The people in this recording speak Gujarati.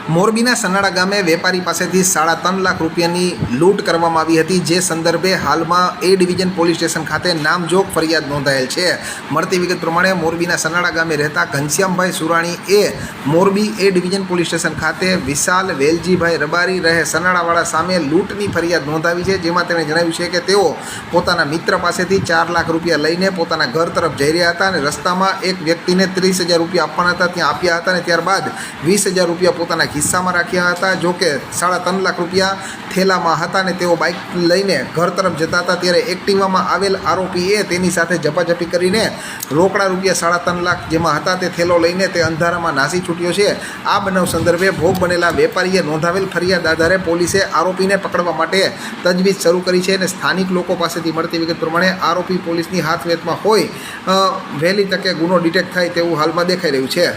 મોરબીના સનાળા ગામે વેપારી પાસેથી 3.5 લાખ રૂપિયાની લૂંટ કરવામાં આવી હતી, જે સંદર્ભે હાલમાં એ ડિવિઝન પોલીસ સ્ટેશન ખાતે નામજોગ ફરિયાદ નોંધાયેલ છે। મળતી વિગત પ્રમાણે મોરબીના સનાળા ગામે રહેતા ઘનશ્યામભાઈ સુરાણી એ Morbi A division police station ખાતે વિશાલ વેલજીભાઈ રબારી રહે સનાળાવાળા સામે લૂંટની ફરિયાદ નોંધાવી છે, જેમાં તેણે જણાવ્યું છે કે તેઓ પોતાના મિત્ર પાસેથી 4 લાખ રૂપિયા લઈને પોતાના ઘર તરફ જઈ રહ્યા હતા અને રસ્તામાં એક વ્યક્તિને 30,000 રૂપિયા આપવાના હતા, ત્યાં આપ્યા હતા અને ત્યારબાદ 20,000 રૂપિયા પોતાના ખિસ્સામાં રાખ્યા હતા। જો કે 3.5 લાખ રૂપિયા થેલામાં હતા અને તેઓ બાઇક લઈને ઘર તરફ જતા હતા, ત્યારે એક્ટિવામાં આવેલ આરોપીએ તેની સાથે ઝપાઝપી કરીને રોકડા રૂપિયા 3.5 લાખ જેમાં હતા તે થેલો લઈને તે અંધારામાં નાસી છૂટ્યો છે। આ બનાવ સંદર્ભે ભોગ બનેલા વેપારીએ નોંધાવેલ ફરિયાદ આધારે પોલીસે આરોપીને પકડવા માટે તજવીજ શરૂ કરી છે અને સ્થાનિક લોકો પાસેથી મળતી વિગત પ્રમાણે આરોપી પોલીસની હાથવેતમાં હોય, વહેલી તકે ગુનો ડિટેક્ટ થાય તેવું હાલમાં દેખાઈ રહ્યું છે।